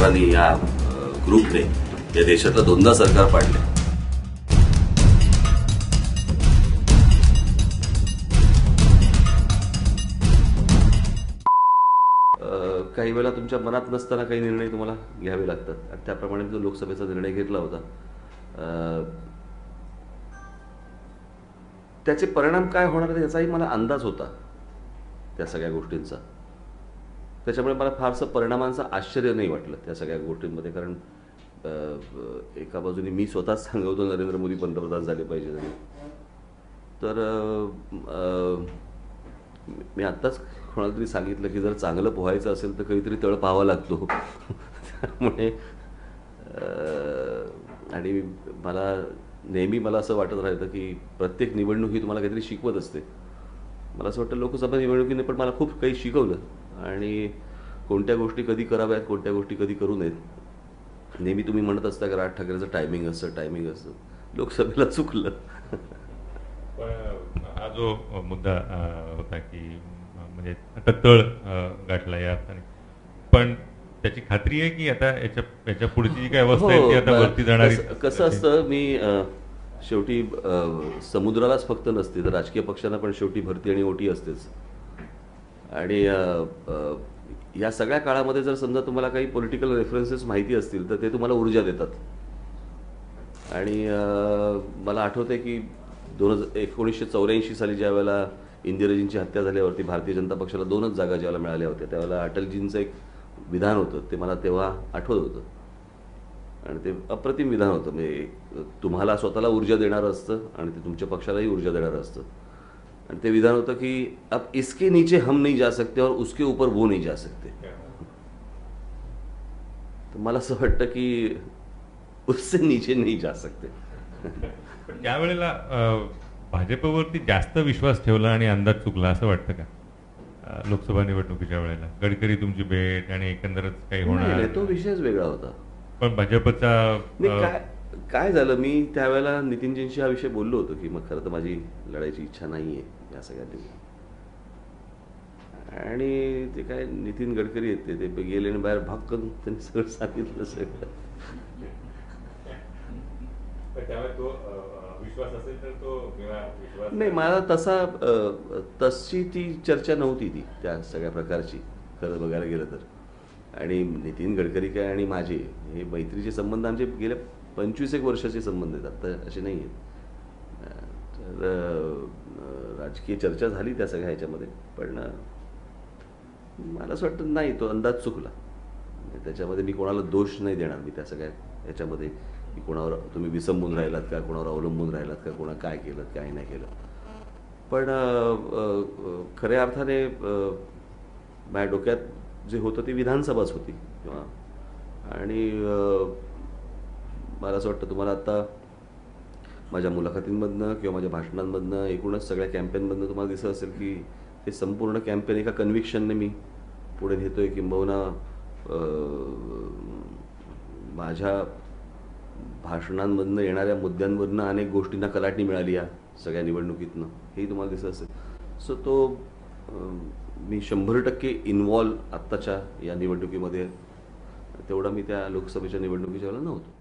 पवारांनी या ग्रुपने या देशातलं दोनदा सरकार पाडले. काही वेळा तुमच्या मनात नसताना काही निर्णय तुम्हाला घ्यावे लागतात आणि त्याप्रमाणे जो लोकसभेचा निर्णय घेतला होता त्याचे परिणाम काय होणार याचाही मला अंदाज होता त्या सगळ्या गोष्टींचा. त्याच्यामुळे मला फारसं परिणामांचं आश्चर्य नाही वाटलं त्या सगळ्या गोष्टींमध्ये. कारण एका बाजूने मी स्वतःच सांगतो नरेंद्र मोदी पंतप्रधान झाले पाहिजे आणि तर मी आत्ताच कोणाला तरी सांगितलं की जर चांगलं पोहायचं असेल तर काहीतरी तळ पाहावा लागतो. त्यामुळे आणि मला असं वाटत राहतं की प्रत्येक निवडणूक ही तुम्हाला काहीतरी शिकवत असते. मला असं वाटतं लोकसभा निवडणुकीने पण मला खूप काही शिकवलं आणि कोणत्या गोष्टी कधी कराव्यात कोणत्या गोष्टी कधी करू नयेत. नेहमी तुम्ही म्हणत असता की राज ठाकरेचं टायमिंग असतं. लोकसभेला चुकलं. हा जो मुद्दा होता की म्हणजे आता तळ गाठला या अर्थाने, पण त्याची खात्री आहे की आता याच्या पुढची जी काय अवस्था आहे ती आता वरती जाणारी. कसं असतं मी शेवटी समुद्रालाच फक्त नसते तर राजकीय पक्षांना पण शेवटी भरती आणि ओटी असतेच. आणि या सगळ्या काळामध्ये जर समजा तुम्हाला काही पॉलिटिकल रेफरन्सेस माहिती असतील तर ते तुम्हाला ऊर्जा देतात. आणि मला आठवतंय की 1984 साली ज्या वेळेला इंदिराजींची हत्या झाल्यावरती भारतीय जनता पक्षाला 2च जागा ज्यावेळेला मिळाल्या होत्या त्यावेळेला अटलजींचं एक विधान होतं ते मला तेव्हा आठवत होतं आणि ते अप्रतिम विधान होतं. म्हणजे तुम्हाला स्वतःला ऊर्जा देणारं असतं आणि ते तुमच्या पक्षालाही ऊर्जा देणारं असतं. आणि ते विधान होतं की अब इसके नीचे हम नहीं जा सकते और उसके ऊपर वो नहीं जा सकते. तर मला असं वाटतं की उससे नीचे नहीं जा सकते. त्यावेळेला भाजपवरती जास्त विश्वास ठेवला आणि अंदाज चुकला असं वाटतं का लोकसभा निवडणुकीच्या वेळेला? गडकरी तुमची भेट आणि एकंदरच काही होणार तो विषयच वेगळा होता. पण भाजपचा काय झालं मी त्यावेळेला नितीनजींशी हा विषय बोललो होतो की मग खरं तर माझी लढायची इच्छा नाहीये या सगळ्यांनी. आणि ते काय नितीन गडकरी येते ते गेले आणि बाहेर भाक्कन त्यांनी सगळं सांगितलं सगळं. नाही मला तशी ती चर्चा नव्हती ती त्या सगळ्या प्रकारची खरं बघायला गेलं तर. आणि नितीन गडकरी काय आणि माझे हे मैत्रीचे संबंध आमचे गेल्या 25 वर्षाचे संबंध आहेत आता असे नाही आहेत. तर राजकीय चर्चा झाली त्या सगळ्या ह्याच्यामध्ये पण मला असं वाटतं नाही तो अंदाज चुकला. त्याच्यामध्ये मी कोणाला दोष नाही देणार मी त्या सगळ्या ह्याच्यामध्ये की कोणावर तुम्ही विसंबून राहिलात का कोणावर अवलंबून राहिलात का कोणा काय केलं काय नाही केलं. पण खऱ्या अर्थाने माझ्या डोक्यात जे होतं ते विधानसभाच होती किंवा आणि मला असं वाटतं तुम्हाला आता माझ्या मुलाखतींमधनं किंवा माझ्या भाषणांमधनं एकूणच सगळ्या कॅम्पेनमधनं तुम्हाला दिसत असेल की हे संपूर्ण कॅम्पेन एका कन्व्हिक्शनने मी पुढे नेतोय. किंबहुना माझ्या भाषणांमधनं येणाऱ्या मुद्द्यांमधनं अनेक गोष्टींना कलाटणी मिळाली या सगळ्या निवडणुकीतनं हेही तुम्हाला दिसत असेल. सो तो मी 100% इन्व्हॉल्व आत्ताच्या या निवडणुकीमध्ये तेवढा मी त्या लोकसभेच्या निवडणुकीच्या वेळेला नव्हतो.